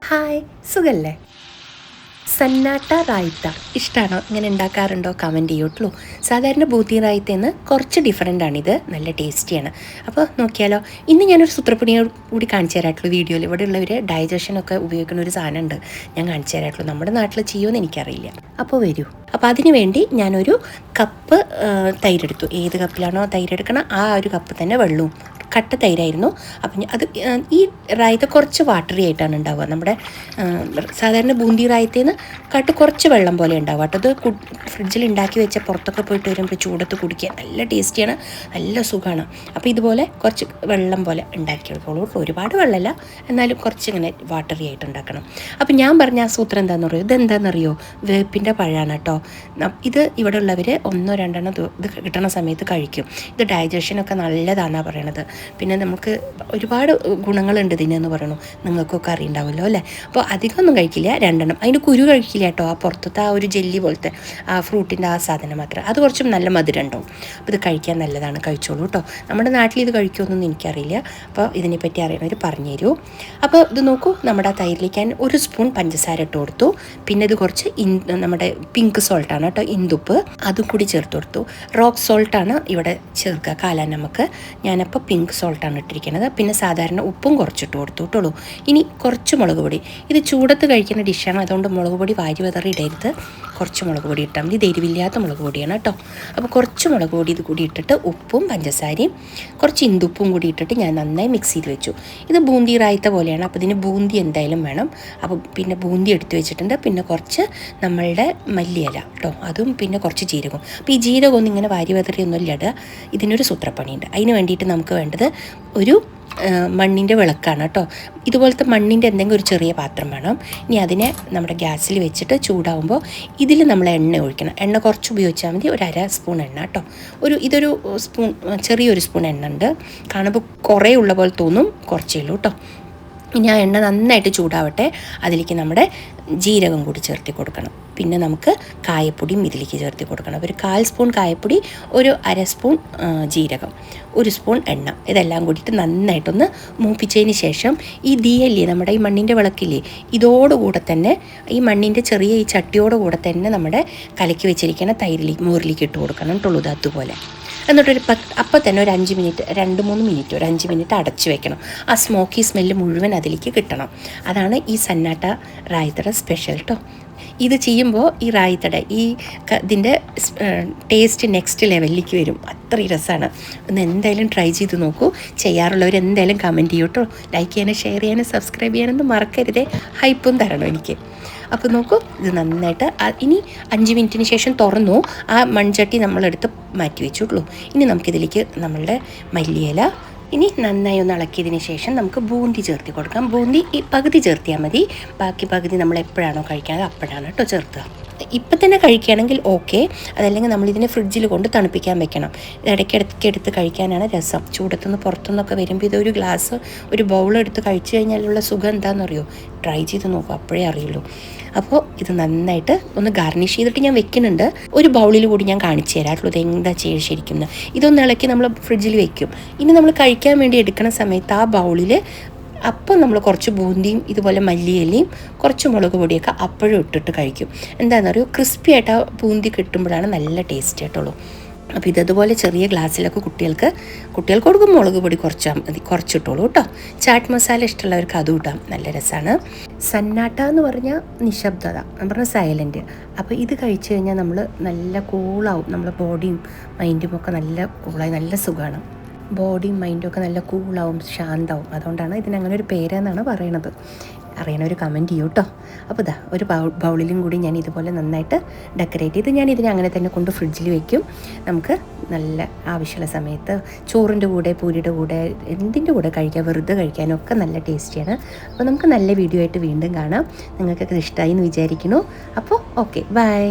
Hi, സുഖല്ലേ? സന്നാട്ട റായ്ത്ത ഇഷ്ടമാണോ? ഇങ്ങനെ ഉണ്ടാക്കാറുണ്ടോ? കമൻറ്റ് ചെയ്യൂട്ടുള്ളൂ. സാധാരണ ബൂത്തി റായ്ത്തേന്ന് കുറച്ച് ഡിഫറെൻ്റാണിത്, നല്ല ടേസ്റ്റിയാണ്. അപ്പോൾ നോക്കിയാലോ, ഇന്ന് ഞാനൊരു സൂത്രപ്പണിയോട് കൂടി കാണിച്ചു തരാട്ടുള്ളൂ. വീഡിയോയിൽ ഇവിടെ ഉള്ളവർ ഡൈജഷനൊക്കെ ഉപയോഗിക്കുന്ന ഒരു സാധനമുണ്ട്, ഞാൻ കാണിച്ചു തരാട്ടുള്ളൂ. നമ്മുടെ നാട്ടിൽ ചെയ്യുമെന്ന് എനിക്കറിയില്ല. അപ്പോൾ വരൂ. അപ്പോൾ അതിന് വേണ്ടി ഞാനൊരു കപ്പ് തൈരെടുത്തു. ഏത് കപ്പിലാണോ തൈരെടുക്കണം ആ ഒരു കപ്പ് തന്നെ വെള്ളവും, കട്ട തൈരായിരുന്നു. അപ്പം അത് ഈ റായത്ത കുറച്ച് വാട്ടറി ആയിട്ടാണ് ഉണ്ടാവുക. നമ്മുടെ സാധാരണ ബൂന്തി റായത്തേന്ന് കുറച്ച് വെള്ളം പോലെ ഉണ്ടാവുക കേട്ടോ. അത് ഫ്രിഡ്ജിൽ ഉണ്ടാക്കി വെച്ച പുറത്തൊക്കെ പോയിട്ട് വരുമ്പോൾ ചൂടത്ത് കുടിക്കാൻ നല്ല ടേസ്റ്റിയാണ്, നല്ല സുഖമാണ്. അപ്പോൾ ഇതുപോലെ കുറച്ച് വെള്ളം പോലെ ഉണ്ടാക്കിയെടുത്തോളൂ കേട്ടോ. ഒരുപാട് വെള്ളമല്ല, എന്നാലും കുറച്ച് ഇങ്ങനെ വാട്ടറി ആയിട്ട് ഉണ്ടാക്കണം. അപ്പോൾ ഞാൻ പറഞ്ഞ ആ സൂത്രം എന്താണെന്ന് പറയുമോ? ഇതെന്താണെന്നറിയോ? വേപ്പിൻ്റെ പഴമാണ് കേട്ടോ. ഇത് ഇവിടെ ഉള്ളവർ 1-2 ഇത് കിട്ടുന്ന സമയത്ത് കഴിക്കും. ഇത് ഡൈജഷനൊക്കെ നല്ലതാണെന്നാണ് പറയണത്. പിന്നെ നമുക്ക് ഒരുപാട് ഗുണങ്ങളുണ്ട് ഇതിനെന്ന് പറയണു, നിങ്ങൾക്കൊക്കെ അറിയുണ്ടാവുമല്ലോ അല്ലേ. അപ്പോൾ അധികമൊന്നും കഴിക്കില്ല, 2 അതിൻ്റെ കുരു കഴിക്കില്ല കേട്ടോ. ആ പുറത്തത്തെ ആ ഒരു ജെല്ലി പോലത്തെ ആ ഫ്രൂട്ടിൻ്റെ ആ സാധനം മാത്രം, അത് കുറച്ചും നല്ല മധുരം ഉണ്ടാവും. അപ്പോൾ ഇത് കഴിക്കാൻ നല്ലതാണ്, കഴിച്ചോളൂ കേട്ടോ. നമ്മുടെ നാട്ടിൽ ഇത് കഴിക്കുമെന്നൊന്നും എനിക്കറിയില്ല, അപ്പോൾ ഇതിനെപ്പറ്റി അറിയണവർ പറഞ്ഞു തരൂ. അപ്പോൾ ഇത് നോക്കൂ, നമ്മുടെ ആ തൈരിലേക്ക് ഞാൻ 1 സ്പൂൺ പഞ്ചസാര ഇട്ട് കൊടുത്തു. പിന്നെ ഇത് കുറച്ച് നമ്മുടെ പിങ്ക് സോൾട്ടാണ് കേട്ടോ, ഇന്ദുപ്പ്, അതും കൂടി ചേർത്ത് കൊടുത്തു. റോക്ക് സോൾട്ടാണ് ഇവിടെ ചേർക്കുക, കാലാനമക്ക്. ഞാനപ്പോൾ പിങ്ക് സോൾട്ടാണ് ഇട്ടിരിക്കുന്നത്. പിന്നെ സാധാരണ ഉപ്പും കുറച്ചിട്ട് കൊടുത്തുട്ടുള്ളൂ. ഇനി കുറച്ച് മുളക് പൊടി. ഇത് ചൂടത്ത് കഴിക്കുന്ന ഡിഷാണ്, അതുകൊണ്ട് മുളക് പൊടി വാരി വതറി ഇടരുത്. കുറച്ച് മുളക് പൊടി ഇട്ടാൽ മതി, എരിവില്ലാത്ത മുളക് പൊടിയാണ് കേട്ടോ. അപ്പോൾ കുറച്ച് മുളക് പൊടി ഇത് കൂടി ഇട്ടിട്ട് ഉപ്പും പഞ്ചസാരയും കുറച്ച് ഇന്ദുപ്പും കൂടി ഇട്ടിട്ട് ഞാൻ നന്നായി മിക്സ് ചെയ്ത് വെച്ചു. ഇത് ബൂന്തി റായത്ത പോലെയാണ്, അപ്പോൾ ഇതിന് ബൂന്തി എന്തായാലും വേണം. അപ്പോൾ പിന്നെ ബൂന്തി എടുത്ത് വെച്ചിട്ടുണ്ട്. പിന്നെ കുറച്ച് നമ്മളുടെ മല്ലിയില കേട്ടോ, അതും പിന്നെ കുറച്ച് ജീരകം. അപ്പോൾ ഈ ജീരകം ഒന്നും ഇങ്ങനെ വാരി വതറിയൊന്നും ഇല്ല, ഇതിനൊരു സൂത്രപ്പണിയുണ്ട്. അതിന് വേണ്ടിയിട്ട് നമുക്ക് വേണ്ടത് ഒരു മണ്ണിൻ്റെ വിളക്കാണ് കേട്ടോ. ഇതുപോലത്തെ മണ്ണിൻ്റെ എന്തെങ്കിലും ഒരു ചെറിയ പാത്രം വേണം. ഇനി അതിനെ നമ്മുടെ ഗ്യാസിൽ വെച്ചിട്ട് ചൂടാവുമ്പോൾ ഇതിൽ നമ്മൾ എണ്ണ ഒഴിക്കണം. എണ്ണ കുറച്ച് ഉപയോഗിച്ചാൽ മതി, 1/2 സ്പൂൺ എണ്ണ കേട്ടോ. ഇതൊരു സ്പൂൺ, ചെറിയൊരു സ്പൂൺ എണ്ണ ഉണ്ട്. കാണുമ്പോൾ കുറേ ഉള്ള പോലെ തോന്നും, കുറച്ചേ ഉള്ളൂ കേട്ടോ. ഇനി ആ എണ്ണ നന്നായിട്ട് ചൂടാവട്ടെ, അതിലേക്ക് നമ്മുടെ ജീരകം കൂടി ചേർത്തി കൊടുക്കണം. പിന്നെ നമുക്ക് കായപ്പൊടിയും ഇതിലേക്ക് ചേർത്തി കൊടുക്കണം. ഒരു 1/4 സ്പൂൺ കായപ്പൊടി, 1/2 സ്പൂൺ ജീരകം, 1 സ്പൂൺ എണ്ണ, ഇതെല്ലാം കൂടിയിട്ട് നന്നായിട്ടൊന്ന് മൂപ്പിച്ചതിന് ശേഷം ഈ തീയല്ലേ, നമ്മുടെ ഈ മണ്ണിൻ്റെ വിളക്കില്ലേ, ഇതോടുകൂടെ തന്നെ ഈ മണ്ണിൻ്റെ ചെറിയ ഈ ചട്ടിയോടുകൂടെ തന്നെ നമ്മുടെ കലക്കി വെച്ചിരിക്കുന്ന മോരിലേക്ക് ഇട്ട് കൊടുക്കണം കേട്ടുള്ളൂ. ഇത് അതുപോലെ എന്നിട്ടൊരു അപ്പം തന്നെ ഒരു 5 മിനിറ്റ്, 2-3 മിനിറ്റ്, ഒരു 5 മിനിറ്റ് അടച്ച് വെക്കണം. ആ സ്മോക്കി സ്മെല്ല് മുഴുവൻ അതിലേക്ക് കിട്ടണം. അതാണ് ഈ സന്നാട്ട റായ്ത്തയുടെ സ്പെഷ്യൽ കേട്ടോ. ഇത് ചെയ്യുമ്പോൾ ഈ റായ്ത്തയുടെ ഇതിൻ്റെ ടേസ്റ്റ് നെക്സ്റ്റ് ലെവലിലേക്ക് വരും, അത്രയും രസമാണ്. ഒന്ന് എന്തായാലും ട്രൈ ചെയ്ത് നോക്കൂ. ചെയ്യാറുള്ളവർ എന്തായാലും കമൻറ്റ് ചെയ്യൂ കേട്ടോ. ലൈക്ക് ചെയ്യാനും ഷെയർ ചെയ്യാനും സബ്സ്ക്രൈബ് ചെയ്യാനൊന്നും മറക്കരുതേ. ഹൈപ്പും തരണം എനിക്ക്. അപ്പോൾ നോക്കൂ, ഇത് നന്നായിട്ട് ഇനി 5 മിനിറ്റിന് ശേഷം തുറന്നു ആ മൺചട്ടി നമ്മളെടുത്ത് മാറ്റി വെച്ചുള്ളൂ. ഇനി നമുക്കിതിലേക്ക് നമ്മളുടെ മല്ലിയില ഇനി നന്നായി ഒന്ന് ഇളക്കിയതിന് ശേഷം നമുക്ക് ബൂന്തി ചേർത്തി കൊടുക്കാം. ബൂന്തി ഈ പകുതി ചേർത്തിയാൽ മതി, ബാക്കി പകുതി നമ്മൾ എപ്പോഴാണോ കഴിക്കുന്നത് അപ്പോഴാണ് കേട്ടോ ചേർക്കുക. ഇപ്പം തന്നെ കഴിക്കുകയാണെങ്കിൽ ഓക്കെ, അതല്ലെങ്കിൽ നമ്മളിതിനെ ഫ്രിഡ്ജിൽ കൊണ്ട് തണുപ്പിക്കാൻ വെക്കണം. ഇടയ്ക്കിടയ്ക്ക് എടുത്ത് കഴിക്കാനാണ് രസം. ചൂടത്തുനിന്ന് പുറത്തുനിന്നൊക്കെ വരുമ്പോൾ ഇതൊരു ഗ്ലാസ്, ഒരു ബൗളെടുത്ത് കഴിച്ചു കഴിഞ്ഞാലുള്ള സുഖം എന്താണെന്നറിയോ? ട്രൈ ചെയ്ത് നോക്കുക, അപ്പോഴേ അറിയുള്ളൂ. അപ്പോൾ ഇത് നന്നായിട്ട് ഒന്ന് ഗാർണിഷ് ചെയ്തിട്ട് ഞാൻ വെക്കുന്നുണ്ട്. ഒരു ബൗളിൽ കൂടി ഞാൻ കാണിച്ചു തരാറുള്ളൂ ഇത് എന്താ ചെയ്യുക ശരിക്കും. ഇതൊന്ന് ഇളക്കി നമ്മൾ ഫ്രിഡ്ജിൽ വെക്കും. ഇനി നമ്മൾ കഴിക്കാൻ വേണ്ടി എടുക്കുന്ന സമയത്ത് ആ ബൗളിൽ അപ്പം നമ്മൾ കുറച്ച് ബൂന്തിയും ഇതുപോലെ മല്ലിയിലയും കുറച്ച് മുളക് പൊടിയൊക്കെ അപ്പോഴും ഇട്ടിട്ട് കഴിക്കും. എന്താണെന്ന് പറയുക, ക്രിസ്പി ആയിട്ട് ആ ബൂന്തി കിട്ടുമ്പോഴാണ് നല്ല ടേസ്റ്റ് ആയിട്ടുള്ളൂ. അപ്പോൾ ഇതതുപോലെ ചെറിയ ഗ്ലാസ്സിലൊക്കെ കുട്ടികൾക്ക് കൊടുക്കും. മുളക് പൊടി കുറച്ചിട്ടോളൂ കേട്ടോ. ചാറ്റ് മസാല ഇഷ്ടമുള്ളവർക്ക് അതും ഇടാം, നല്ല രസമാണ്. സന്നാട്ട എന്ന് പറഞ്ഞാൽ നിശബ്ദത, എന്ന് പറഞ്ഞാൽ സൈലൻറ്റ്. അപ്പോൾ ഇത് കഴിച്ചു കഴിഞ്ഞാൽ നമ്മൾ നല്ല കൂളാവും, നമ്മളെ ബോഡിയും മൈൻഡും ഒക്കെ നല്ല കൂളായി, നല്ല സുഖമാണ്. ബോഡിയും മൈൻഡും ഒക്കെ നല്ല കൂളാവും, ശാന്തവും. അതുകൊണ്ടാണ് ഇതിനങ്ങനെ ഒരു പേരെന്നാണ് പറയണത്. അറിയണ ഒരു കമൻറ്റ് ചെയ്യൂ കേട്ടോ. അപ്പോൾ ഇതാ ഒരു ബൗളിലും കൂടി ഞാൻ ഇതുപോലെ നന്നായിട്ട് ഡെക്കറേറ്റ് ചെയ്ത് ഞാൻ ഇതിനെ അങ്ങനെ തന്നെ കൊണ്ട് ഫ്രിഡ്ജിൽ വെക്കും. നമുക്ക് നല്ല ആവശ്യമുള്ള സമയത്ത് ചോറിൻ്റെ കൂടെ, പൂരിയുടെ കൂടെ, എന്തിൻ്റെ കൂടെ കഴിക്കാം, വെറുതെ കഴിക്കാനൊക്കെ നല്ല ടേസ്റ്റിയാണ്. അപ്പോൾ നമുക്ക് നല്ല വീഡിയോ ആയിട്ട് വീണ്ടും കാണാം. നിങ്ങൾക്കൊക്കെ ഇഷ്ടമായി എന്ന് വിചാരിക്കുന്നു. അപ്പോൾ ഓക്കെ, ബൈ.